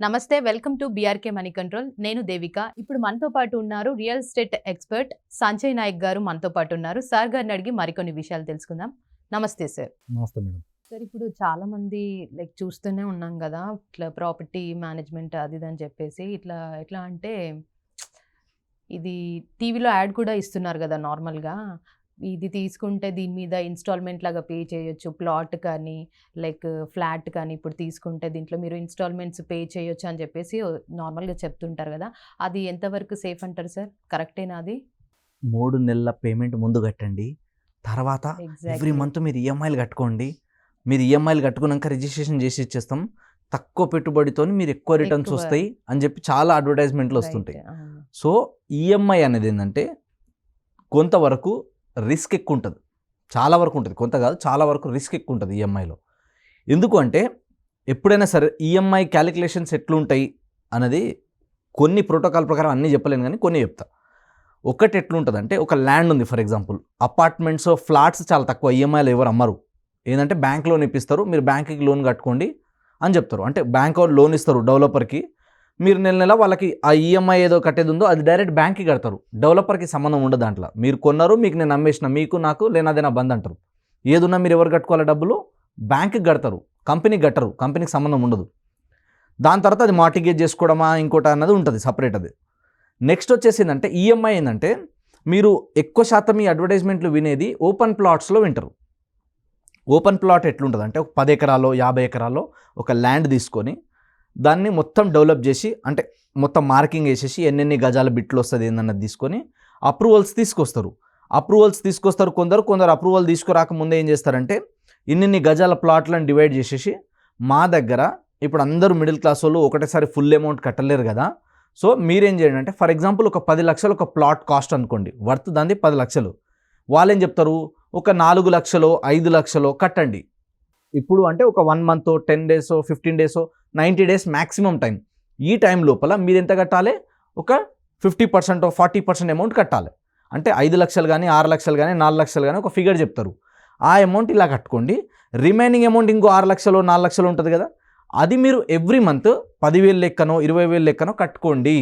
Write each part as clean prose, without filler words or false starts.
నమస్తే, welcome to BRK money control. నేను దేవిక. ఇప్పుడు మనతో పాటు ఉన్నారు real estate expert Sanjay Nayak గారు మనతో పాటు ఉన్నారు. సార్ గారిని అడిగి మరికొన్ని విషయాలు తెలుసుకుందాం. నమస్తే సార్. నమస్తే మేడం. సార్, ఇప్పుడు చాలా మంది చూస్తూనే ఉన్నాం కదా, ఇట్లా ప్రాపర్టీ మేనేజ్మెంట్ అది ఇది అని చెప్పేసి ఎట్లా అంటే ఇది టీవీలో యాడ్ కూడా ఇస్తున్నారు కదా నార్మల్గా. ఇది తీసుకుంటే దీని మీద ఇన్స్టాల్మెంట్ లాగా పే చేయొచ్చు, ప్లాట్ కానీ ఫ్లాట్ కానీ ఇప్పుడు తీసుకుంటే దీంట్లో మీరు ఇన్స్టాల్మెంట్స్ పే చేయొచ్చు అని చెప్పేసి నార్మల్గా చెప్తుంటారు కదా. అది ఎంతవరకు సేఫ్ అంటారు సార్? కరెక్టేనా అది? 3 నెలల పేమెంట్ ముందు కట్టండి, తర్వాత ఎవ్రీ మంత్ మీరు ఈఎంఐలు కట్టుకోండి. మీరు ఈఎంఐలు కట్టుకున్నాక రిజిస్ట్రేషన్ చేసి ఇచ్చేస్తాం, తక్కువ పెట్టుబడితో మీరు ఎక్కువ రిటర్న్స్ వస్తాయి అని చెప్పి చాలా అడ్వర్టైజ్మెంట్లు వస్తుంటాయి. సో ఈఎంఐ అనేది ఏంటంటే కొంతవరకు రిస్క్ ఎక్కువ ఉంటుంది, చాలా వరకు ఉంటుంది, కొంత కాదు చాలా వరకు రిస్క్ ఎక్కువ ఉంటుంది ఈఎంఐలో. ఎందుకు అంటే ఎప్పుడైనా సరే ఈఎంఐ క్యాలిక్యులేషన్స్ ఎట్లుంటాయి అనేది కొన్ని ప్రోటోకాల్ ప్రకారం అన్నీ చెప్పలేను, కానీ కొన్ని చెప్తా. ఒకటి ఎట్లుంటుంది అంటే, ఒక ల్యాండ్ ఉంది ఫర్ ఎగ్జాంపుల్, అపార్ట్మెంట్స్ ఫ్లాట్స్ చాలా తక్కువ ఈఎంఐలు ఎవరు అమ్మరు. ఏంటంటే బ్యాంక్ లోన్ ఇప్పిస్తారు, మీరు బ్యాంక్కి లోన్ కట్టుకోండి అని చెప్తారు. అంటే బ్యాంక్ లోన్ ఇస్తారు డెవలపర్కి, మీరు నెల నెల వాళ్ళకి ఆ ఈఎంఐ ఏదో కట్టేది ఉందో అది డైరెక్ట్ బ్యాంక్కి కడతారు, డెవలపర్కి సంబంధం ఉండదు దాంట్లో. మీరు కొన్నారు, మీకు నేను అమ్మేసిన, మీకు నాకు లేనదే నా బంద్ అంటారు. ఏదున్నా మీరు ఎవరు కట్టుకోవాలి డబ్బులు? బ్యాంక్కి కడతారు, కంపెనీకి కట్టరు, కంపెనీకి సంబంధం ఉండదు. దాని తర్వాత అది మార్టిగేజ్ చేసుకోవడమా ఇంకోటి అన్నది ఉంటుంది సపరేట్. అది నెక్స్ట్ వచ్చేసిందంటే ఈఎంఐ ఏంటంటే, మీరు ఎక్కువ శాతం ఈ అడ్వర్టైజ్మెంట్లు వినేది ఓపెన్ ప్లాట్స్లో వింటారు. ఓపెన్ ప్లాట్ ఎట్లుంటుంది అంటే, ఒక 10 ఎకరాల్లో 50 ఎకరాల్లో ఒక ల్యాండ్ తీసుకొని దాన్ని మొత్తం డెవలప్ చేసి, అంటే మొత్తం మార్కింగ్ వేసేసి ఎన్నెన్ని గజాల బిట్లు వస్తుంది ఏందన్నది తీసుకొని అప్రూవల్స్ తీసుకొస్తారు. కొందరు అప్రూవల్ తీసుకురాకముందే ఏం చేస్తారంటే, ఇన్ని గజాల ప్లాట్లను డివైడ్ చేసేసి, మా దగ్గర ఇప్పుడు అందరూ మిడిల్ క్లాస్ వాళ్ళు ఒకటేసారి ఫుల్ అమౌంట్ కట్టలేరు కదా, సో మీరేం చేయండి అంటే, ఫర్ ఎగ్జాంపుల్ ఒక 10 లక్షలు ఒక ప్లాట్ కాస్ట్ అనుకోండి, వర్త్ దాన్ని 10 లక్షలు. వాళ్ళు ఏం చెప్తారు, ఒక 4 లక్షలు 5 లక్షలు కట్టండి. ఇప్పుడు అంటే ఒక 1 month 10 days 15 days 90 days maximum time. ఈ టైం లోపల మీరు ఎంత కట్టాలి? ఒక 50% 40% అమౌంట్ కట్టాలి. అంటే 5 లక్షలు కానీ 6 లక్షలు కానీ 4 లక్షలు కానీ ఒక ఫిగర్ చెప్తారు. ఆ అమౌంట్ ఇలా కట్టుకోండి. రిమైనింగ్ అమౌంట్ ఇంకో 6 లక్షలు 4 లక్షలు ఉంటుంది కదా, అది మీరు ఎవ్రీ మంత్ 10,000 లెక్కనో 20,000 లెక్కనో కట్టుకోండి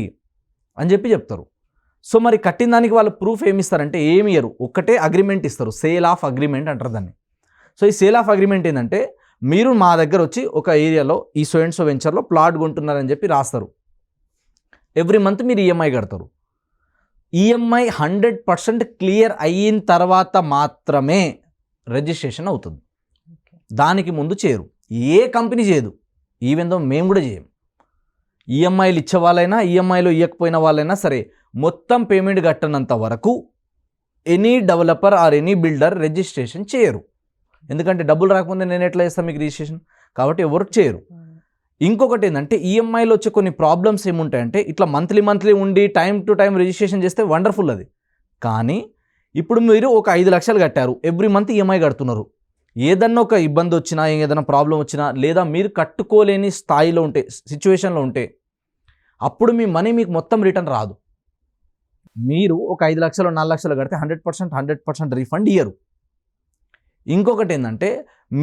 అని చెప్పి చెప్తారు. సో మరి కట్టిన దానికి వాళ్ళు ప్రూఫ్ ఏమి ఇస్తారంటే, ఏమి ఇయ్యరు, ఒక్కటే అగ్రిమెంట్ ఇస్తారు, సేల్ ఆఫ్ అగ్రిమెంట్ అంటారు దాన్ని. సో ఈ సేల్ ఆఫ్ అగ్రిమెంట్ ఏంటంటే, మీరు మా దగ్గర వచ్చి ఒక ఏరియాలో ఈ సో అండ్ సో వెంచర్లో ప్లాట్ కొంటున్నారని చెప్పి రాస్తారు. ఎవ్రీ మంత్ మీరు ఈఎంఐ కడతారు. ఈఎంఐ 100% క్లియర్ అయిన తర్వాత మాత్రమే రిజిస్ట్రేషన్ అవుతుంది. దానికి ముందు చేయరు, ఏ కంపెనీ చేయదు, ఈవెన్ దో మేము కూడా చేయం. ఈఎంఐలు ఇచ్చే వాళ్ళైనా ఈఎంఐలు ఇవ్వకపోయిన వాళ్ళైనా సరే, మొత్తం పేమెంట్ కట్టనంత వరకు any developer or any builder registration చేయరు. ఎందుకంటే డబ్బులు రాకముందే నేను ఎట్లా చేస్తాను మీకు రిజిస్ట్రేషన్, కాబట్టి ఎవరు చేయరు. ఇంకొకటి ఏంటంటే, ఈఎంఐలో వచ్చే కొన్ని ప్రాబ్లమ్స్ ఏముంటాయంటే, ఇట్లా మంత్లీ ఉండి టైం టు టైం రిజిస్ట్రేషన్ చేస్తే వండర్ఫుల్ అది. కానీ ఇప్పుడు మీరు ఒక 5 లక్షలు కట్టారు, ఎవ్రీ మంత్ ఈఎంఐ కడుతున్నారు. ఏదన్నా ఒక ఇబ్బంది వచ్చినా, ఏదైనా ప్రాబ్లం వచ్చినా, లేదా మీరు కట్టుకోలేని స్థాయిలో ఉంటే, సిచ్యువేషన్లో ఉంటే, అప్పుడు మీ మనీ మీకు మొత్తం రిటర్న్ రాదు. మీరు ఒక 5 లక్షలు 4 లక్షలు కడితే 100% రీఫండ్ ఇయ్యరు. ఇంకొకటి ఏంటంటే,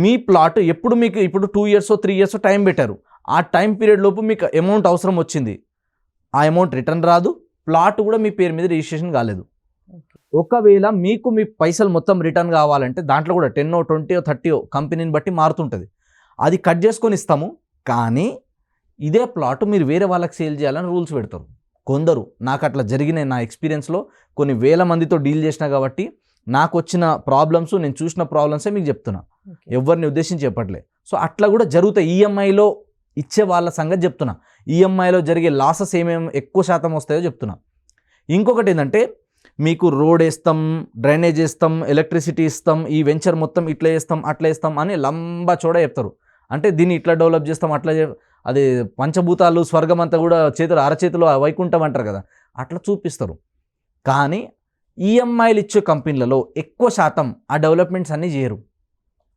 మీ ప్లాట్ ఎప్పుడు మీకు ఇప్పుడు 2 years 3 years టైం పెట్టారు, ఆ టైం పీరియడ్ లోపు మీకు అమౌంట్ అవసరం వచ్చింది, ఆ అమౌంట్ రిటర్న్ రాదు, ప్లాట్ కూడా మీ పేరు మీద రిజిస్ట్రేషన్ కాలేదు. ఒకవేళ మీకు మీ పైసలు మొత్తం రిటర్న్ కావాలంటే దాంట్లో కూడా 10 20 30 కంపెనీని బట్టి మారుతుంటుంది, అది కట్ చేసుకొని ఇస్తాము. కానీ ఇదే ప్లాట్ మీరు వేరే వాళ్ళకి సేల్ చేయాలని రూల్స్ పెడతారు కొందరు. నాకు అట్లా జరిగినాయి, నా ఎక్స్పీరియన్స్లో కొన్ని వేల మందితో డీల్ చేసినా కాబట్టి నాకు వచ్చిన ప్రాబ్లమ్స్, నేను చూసిన ప్రాబ్లమ్సే మీకు చెప్తున్నా, ఎవరిని ఉద్దేశించి చెప్పట్లే. సో అట్లా కూడా జరుగుతాయి. ఈఎంఐలో ఇచ్చే వాళ్ళ సంగతి చెప్తున్నా, ఈఎంఐలో జరిగే లాసెస్ ఏమేమి ఎక్కువ శాతం వస్తాయో చెప్తున్నా. ఇంకొకటి ఏంటంటే, మీకు రోడ్ వేస్తాం, డ్రైనేజ్ వేస్తాం, ఎలక్ట్రిసిటీ ఇస్తాం, ఈ వెంచర్ మొత్తం ఇట్లా వేస్తాం అట్లా వేస్తాం అని లంబా చోడ చెప్తారు. అంటే దీన్ని ఇట్లా డెవలప్ చేస్తాం, అట్లా అది పంచభూతాలు స్వర్గం అంతా కూడా అరచేతిలో వైకుంఠం అంటారు కదా, అట్లా చూపిస్తారు. కానీ ఈఎంఐలు ఇచ్చే కంపెనీలలో ఎక్కువ శాతం ఆ డెవలప్మెంట్స్ అన్నీ చేయరు.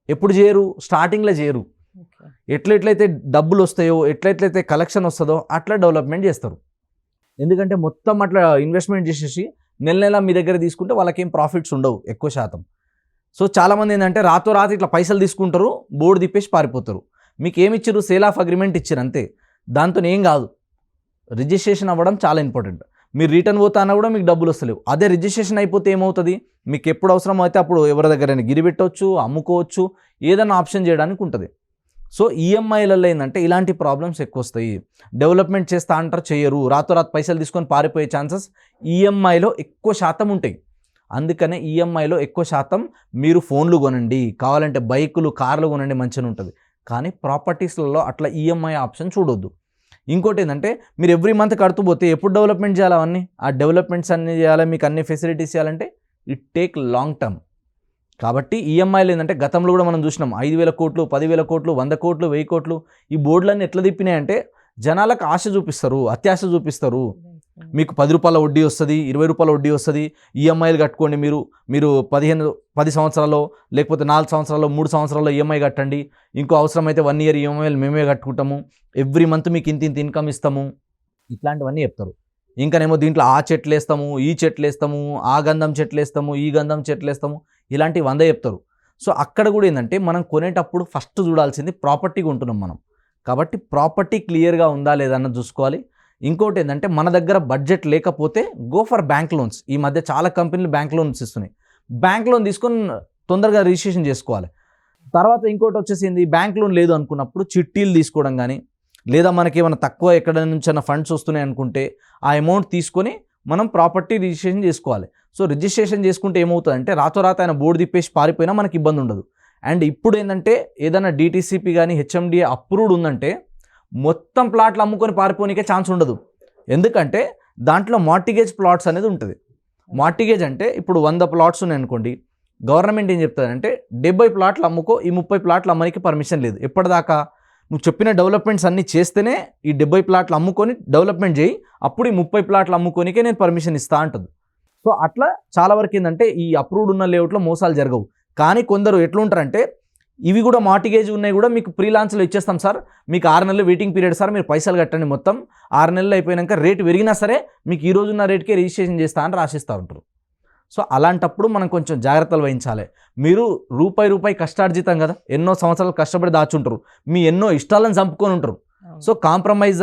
ఎప్పుడు చేయరు? స్టార్టింగ్లో చేయరు. ఎట్లయితే డబ్బులు వస్తాయో, ఎట్లయితే కలెక్షన్ వస్తుందో అట్లా డెవలప్మెంట్ చేస్తారు. ఎందుకంటే మొత్తం అట్లా ఇన్వెస్ట్మెంట్ చేసేసి నెల మీ దగ్గర తీసుకుంటే వాళ్ళకేం ప్రాఫిట్స్ ఉండవు ఎక్కువ శాతం. సో చాలామంది ఏంటంటే రాత్రి ఇట్లా పైసలు తీసుకుంటారు, బోర్డు తిప్పేసి పారిపోతారు. మీకు ఏమి ఇచ్చారు? సేల్ ఆఫ్ అగ్రిమెంట్ ఇచ్చారు అంతే. దాంతో ఏం కాదు. రిజిస్ట్రేషన్ అవ్వడం చాలా ఇంపార్టెంట్. మీరు రిటర్న్ పోతా అన్నా కూడా మీకు డబ్బులు వస్తలేవు. అదే రిజిస్ట్రేషన్ అయిపోతే ఏమవుతుంది, మీకు ఎప్పుడు అవసరం అయితే అప్పుడు ఎవరి దగ్గరైనా గిరి పెట్టవచ్చు, అమ్ముకోవచ్చు, ఏదైనా ఆప్షన్ చేయడానికి ఉంటుంది. సో ఈఎంఐలలో ఏంటంటే ఇలాంటి ప్రాబ్లమ్స్ ఎక్కువ వస్తాయి. డెవలప్మెంట్ చేస్తా అంటారు, చేయరు, రాతోరాత్ పైసలు తీసుకొని పారిపోయే ఛాన్సెస్ ఈఎంఐలో ఎక్కువ శాతం ఉంటాయి. అందుకనే ఈఎంఐలో ఎక్కువ శాతం మీరు ఫోన్లు కొనండి, కావాలంటే బైకులు, కార్లు కొనండి, మంచిగా ఉంటుంది. కానీ ప్రాపర్టీస్లలో అట్లా ఈఎంఐ ఆప్షన్ చూడొద్దు. ఇంకోటి ఏంటంటే మీరు ఎవ్రీ మంత్ కడుతూ పోతే ఎప్పుడు డెవలప్మెంట్ చేయాలి, అవన్నీ ఆ డెవలప్మెంట్స్ అన్నీ చేయాలి, మీకు అన్ని ఫెసిలిటీస్ చేయాలంటే ఇట్ టేక్ లాంగ్ టర్మ్. కాబట్టి ఈఎంఐలు ఏంటంటే గతంలో కూడా మనం చూసినాం 5,000 కోట్లు, 10,000 కోట్లు, 100 కోట్లు, 1000 కోట్లు, ఈ బోర్డులన్నీ ఎట్లా తిప్పినాయంటే జనాలకు ఆశ చూపిస్తారు, అత్యాశ చూపిస్తారు. మీకు 10 రూపాయల వడ్డీ వస్తుంది, 20 రూపాయల వడ్డీ వస్తుంది, ఈఎంఐలు కట్టుకోండి, మీరు 10 సంవత్సరాల్లో లేకపోతే 4 సంవత్సరాల్లో 3 సంవత్సరాల్లో ఈఎంఐ కట్టండి, ఇంకో అవసరమైతే 1 ఇయర్ ఈఎంఐలు మేమే కట్టుకుంటాము, ఎవ్రీ మంత్ మీకు ఇంత ఇన్కమ్ ఇస్తాము, ఇట్లాంటివన్నీ చెప్తారు. ఇంకానేమో దీంట్లో ఆ చెట్లు వేస్తాము, ఈ చెట్లు వేస్తాము, ఆ గంధం చెట్లు వేస్తాము, ఈ గంధం చెట్లు వేస్తాము, ఇలాంటివి 100 చెప్తారు. సో అక్కడ కూడా ఏంటంటే మనం కొనేటప్పుడు ఫస్ట్ చూడాల్సింది ప్రాపర్టీగా ఉంటున్నాం మనం. కాబట్టి ప్రాపర్టీ క్లియర్గా ఉందా లేదా అన్నది చూసుకోవాలి. ఇంకోటి ఏంటంటే మన దగ్గర బడ్జెట్ లేకపోతే గో ఫర్ బ్యాంక్ లోన్స్. ఈ మధ్య చాలా కంపెనీలు బ్యాంక్ లోన్స్ ఇస్తున్నాయి. బ్యాంక్ లోన్ తీసుకొని తొందరగా రిజిస్ట్రేషన్ చేసుకోవాలి. తర్వాత ఇంకోటి వచ్చేసింది, బ్యాంక్ లోన్ లేదు అనుకున్నప్పుడు చిట్టీలు తీసుకోవడం కానీ, లేదా మనకి ఏమైనా తక్కువ ఎక్కడ నుంచి అన్న ఫండ్స్ వస్తున్నాయి అనుకుంటే ఆ అమౌంట్ తీసుకొని మనం ప్రాపర్టీ రిజిస్ట్రేషన్ చేసుకోవాలి. సో రిజిస్ట్రేషన్ చేసుకుంటే ఏమవుతుందంటే రాతోరాత ఆయన బోర్డు తిప్పేసి పారిపోయినా మనకి ఇబ్బంది ఉండదు. అండ్ ఇప్పుడు ఏంటంటే ఏదైనా డిటీసీపీ కానీ హెచ్ఎండిఏ అప్రూవ్డ్ ఉందంటే మొత్తం ప్లాట్లు అమ్ముకొని పారిపోనికే ఛాన్స్ ఉండదు. ఎందుకంటే దాంట్లో మార్టిగేజ్ ప్లాట్స్ అనేది ఉంటుంది. మార్టిగేజ్ అంటే ఇప్పుడు 100 ప్లాట్స్ ఉన్నాయి అనుకోండి, గవర్నమెంట్ ఏం చెప్తుందంటే 70 ప్లాట్లు అమ్ముకో, ఈ 30 ప్లాట్లు అమ్మడానికి పర్మిషన్ లేదు. ఎప్పటిదాకా నువ్వు చెప్పిన డెవలప్మెంట్స్ అన్నీ చేస్తేనే ఈ 70 ప్లాట్లు అమ్ముకొని డెవలప్మెంట్ చేయి, అప్పుడు ఈ 30 ప్లాట్లు అమ్ముకోనికే నేను పర్మిషన్ ఇస్తా అంటుంది. సో అట్లా చాలా వరకు ఏంటంటే ఈ అప్రూవ్డ్ ఉన్న లేఅవుట్లో మోసాలు జరగవు. కానీ కొందరు ఎట్లుంటారంటే ఇవి కూడా మార్టిగేజ్ ఉన్నాయి కూడా మీకు ప్రీ లాంచ్లో ఇచ్చేస్తాం సార్, మీకు 6 నెలలు వెయిటింగ్ పీరియడ్ సార్, మీరు పైసలు కట్టండి, మొత్తం 6 నెలలు అయిపోయాక రేటు పెరిగినా సరే మీకు ఈ రోజున్న రేటుకే రిజిస్ట్రేషన్ చేస్తా అని రాసిస్తూ ఉంటారు. సో అలాంటప్పుడు మనం కొంచెం జాగ్రత్తలు వహించాలి. మీరు రూపాయి కష్టార్జితం కదా, ఎన్నో సంవత్సరాలు కష్టపడి దాచుంటారు, మీ ఎన్నో ఇష్టాలను చంపుకొని ఉంటారు. సో కాంప్రమైజ్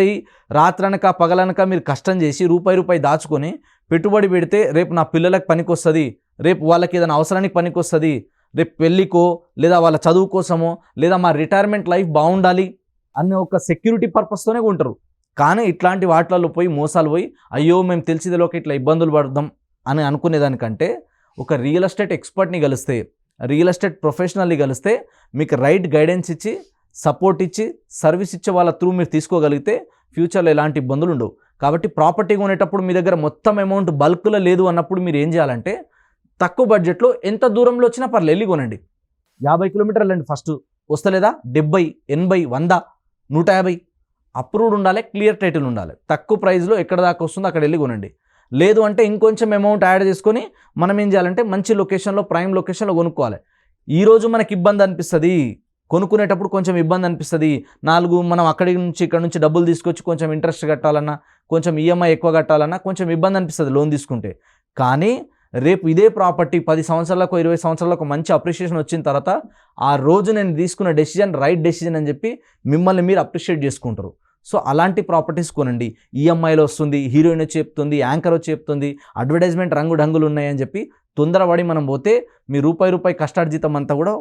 అయ్యి రాత్రనక పగలనక మీరు కష్టం చేసి రూపాయి దాచుకొని పెట్టుబడి పెడితే రేపు నా పిల్లలకు పనికి వస్తుంది, రేపు వాళ్ళకి ఏదైనా అవసరానికి పనికి వస్తుంది, రేపు పెళ్ళికో లేదా వాళ్ళ చదువు కోసమో లేదా మా రిటైర్మెంట్ లైఫ్ బాగుండాలి అనే ఒక సెక్యూరిటీ పర్పస్తోనే ఉంటారు. కానీ ఇట్లాంటి వాటిలలో పోయి మోసాలు పోయి అయ్యో మేము తెలిసిదిలోకి ఇట్లా ఇబ్బందులు పడదాం అని అనుకునేదానికంటే ఒక రియల్ ఎస్టేట్ ఎక్స్పర్ట్ని కలిస్తే, రియల్ ఎస్టేట్ ప్రొఫెషనల్ని కలిస్తే మీకు రైట్ గైడెన్స్ ఇచ్చి సపోర్ట్ ఇచ్చి సర్వీస్ ఇచ్చే వాళ్ళ త్రూ మీరు తీసుకోగలిగితే ఫ్యూచర్లో ఎలాంటి ఇబ్బందులు ఉండవు. కాబట్టి ప్రాపర్టీ కొనేటప్పుడు మీ దగ్గర మొత్తం అమౌంట్ బల్క్లో లేదు అన్నప్పుడు మీరు ఏం చేయాలంటే తక్కువ బడ్జెట్లో ఎంత దూరంలో వచ్చినా పర్లేదు వెళ్ళి కొనండి. 50 కిలోమీటర్లు అండి ఫస్ట్, వస్తలేదా 70, 80, 100, 150 అప్రూవ్డ్ ఉండాలి, క్లియర్ టైటిల్ ఉండాలి. తక్కువ ప్రైస్లో ఎక్కడ దాకా వస్తుందో అక్కడ వెళ్ళి కొనండి. లేదు అంటే ఇంకొంచెం అమౌంట్ యాడ్ చేసుకొని మనం ఏం చేయాలంటే మంచి లొకేషన్లో, ప్రైమ్ లొకేషన్లో కొనుక్కోవాలి. ఈరోజు మనకి ఇబ్బంది అనిపిస్తుంది, కొనుక్కునేటప్పుడు కొంచెం ఇబ్బంది అనిపిస్తుంది, మనం అక్కడి నుంచి ఇక్కడ నుంచి డబ్బులు తీసుకొచ్చి కొంచెం ఇంట్రెస్ట్ కట్టాలన్నా, కొంచెం ఈఎంఐ ఎక్కువ కట్టాలన్నా కొంచెం ఇబ్బంది అనిపిస్తుంది లోన్ తీసుకుంటే. కానీ రేపు ఇదే ప్రాపర్టీ 10 సంవత్సరాలకు 20 సంవత్సరాలకు మంచి అప్రిషియేషన్ వచ్చిన తర్వాత ఆ రోజు నేను తీసుకున్న డెసిజన్ రైట్ డెసిజన్ అని చెప్పి మిమ్మల్ని మీరు అప్రిషియేట్ చేసుకుంటారు. సో అలాంటి ప్రాపర్టీస్ కొనండి. ఈఎంఐలో వస్తుంది, హీరోయిన్ వచ్చి చెప్తుంది, యాంకర్ వచ్చి చెప్తుంది, అడ్వర్టైజ్మెంట్ రంగులు ఉన్నాయని చెప్పి తొందరపడి మనం పోతే మీ రూపాయి కష్టార్జితం అంతా కూడా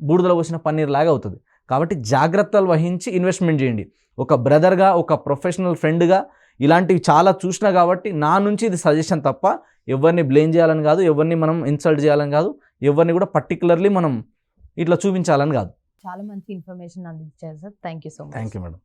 బూడిదలో పోసిన పన్నీర్ లాగా అవుతుంది. కాబట్టి జాగ్రత్తలు వహించి ఇన్వెస్ట్మెంట్ చేయండి. ఒక బ్రదర్గా, ఒక ప్రొఫెషనల్ ఫ్రెండ్గా ఇలాంటివి చాలా చూసినా కాబట్టి నా నుంచి ఇది సజెషన్ తప్ప ఎవరిని బ్లేమ్ చేయాలని కాదు, ఎవరిని మనం ఇన్సల్ట్ చేయాలని కాదు, ఎవరిని కూడా పర్టికులర్లీ మనం ఇట్లా చూపించాలని కాదు. చాలా మంచి ఇన్ఫర్మేషన్ అందించారు sir. Thank you so much. Thank you madam.